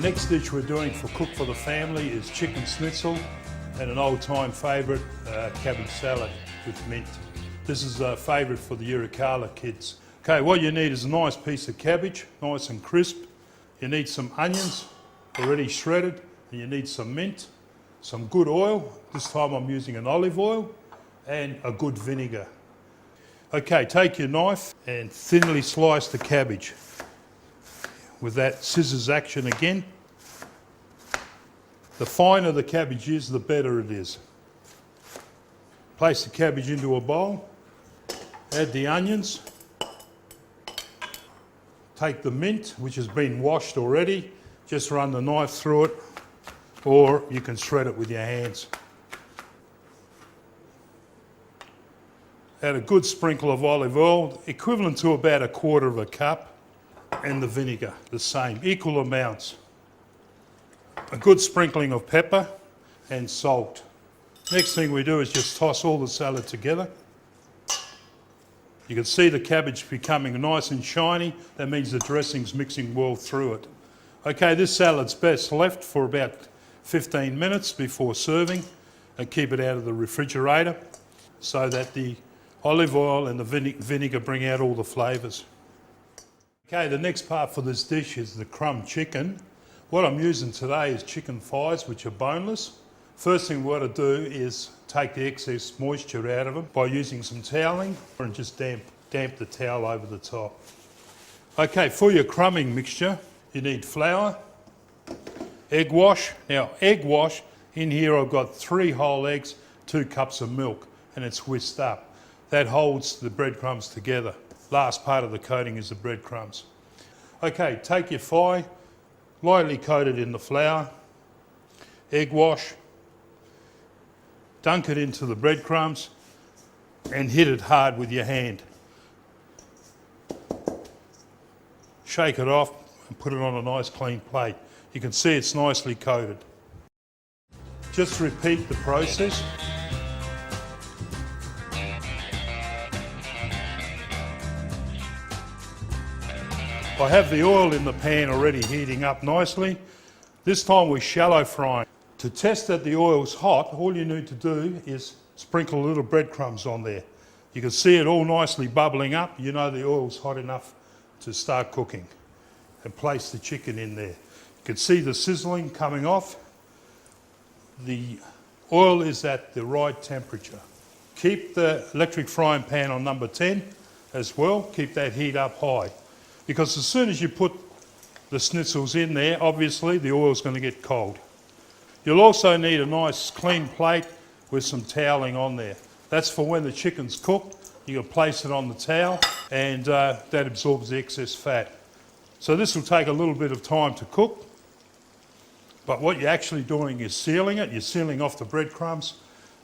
next dish we're doing for Cook for the Family is chicken schnitzel and an old-time favourite, cabbage salad with mint. This is a favourite for the Urukala kids. Okay, what you need is a nice piece of cabbage, nice and crisp. You need some onions, already shredded, and you need some mint, some good oil. This time I'm using an olive oil, and a good vinegar. Okay, take your knife and thinly slice the cabbage. With that scissors action again. The finer the cabbage is, the better it is. Place the cabbage into a bowl, add the onions, take the mint, which has been washed already, just run the knife through it, or you can shred it with your hands. Add a good sprinkle of olive oil, equivalent to about 1/4 cup, and the vinegar, the same, equal amounts. A good sprinkling of pepper and salt. Next thing we do is just toss all the salad together. You can see the cabbage becoming nice and shiny. That means the dressing's mixing well through it. Okay, this salad's best left for about 15 minutes before serving, and keep it out of the refrigerator so that the olive oil and the vinegar bring out all the flavours. Okay, the next part for this dish is the crumb chicken. What I'm using today is chicken thighs, which are boneless. First thing we want to do is take the excess moisture out of them by using some toweling and just damp the towel over the top. Okay, for your crumbing mixture, you need flour, egg wash. Now, egg wash, in here I've got 3 whole eggs, 2 cups of milk, and it's whisked up. That holds the breadcrumbs together. Last part of the coating is the breadcrumbs. Okay, take your thigh, lightly coat it in the flour, egg wash, dunk it into the breadcrumbs and hit it hard with your hand. Shake it off and put it on a nice clean plate. You can see it's nicely coated. Just repeat the process. I have the oil in the pan already heating up nicely. This time we're shallow frying. To test that the oil's hot, all you need to do is sprinkle little breadcrumbs on there. You can see it all nicely bubbling up. You know the oil's hot enough to start cooking. And place the chicken in there. You can see the sizzling coming off. The oil is at the right temperature. Keep the electric frying pan on number 10 as well. Keep that heat up high. Because as soon as you put the schnitzels in there, obviously the oil's going to get cold. You'll also need a nice clean plate with some toweling on there. That's for when the chicken's cooked. You can place it on the towel and that absorbs the excess fat. So this will take a little bit of time to cook, but what you're actually doing is sealing it. You're sealing off the breadcrumbs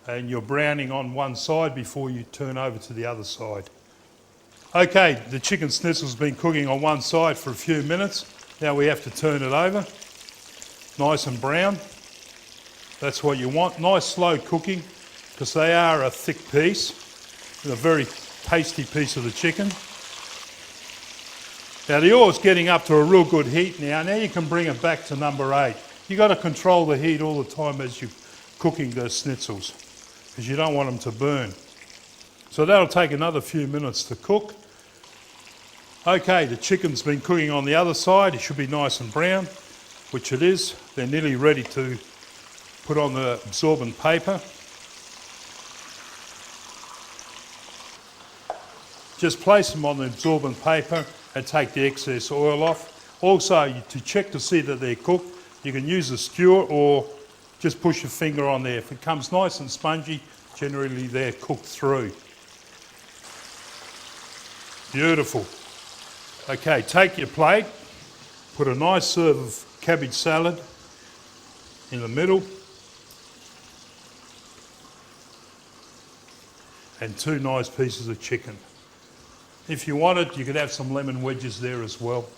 and you're browning on one side before you turn over to the other side. Okay, the chicken schnitzel's been cooking on one side for a few minutes. Now we have to turn it over, nice and brown. That's what you want. Nice slow cooking, because they are a thick piece and a very tasty piece of the chicken. Now the oil's getting up to a real good heat now. Now you can bring it back to number 8. You've got to control the heat all the time as you're cooking the schnitzels, because you don't want them to burn. So that'll take another few minutes to cook. Okay, the chicken's been cooking on the other side. It should be nice and brown, which it is. They're nearly ready to put on the absorbent paper. Just place them on the absorbent paper and take the excess oil off. Also, to check to see that they're cooked, you can use a skewer or just push your finger on there. If it comes nice and spongy, generally they're cooked through. Beautiful. Okay, take your plate, put a nice serve of cabbage salad in the middle, and 2 nice pieces of chicken. If you want it, you could have some lemon wedges there as well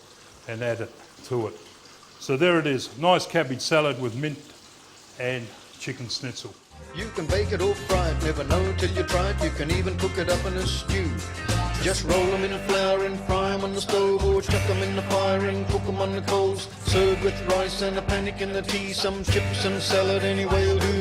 and add it to it. So there it is, nice cabbage salad with mint and chicken schnitzel. You can bake it or fry it, never know till you try it. You can even cook it up in a stew. Just roll them in flour and fry 'em. 'em on the stove or chuck 'em in the fire and cook 'em on the coals. Served with rice and a panic in the tea, some chips and salad, any way will do.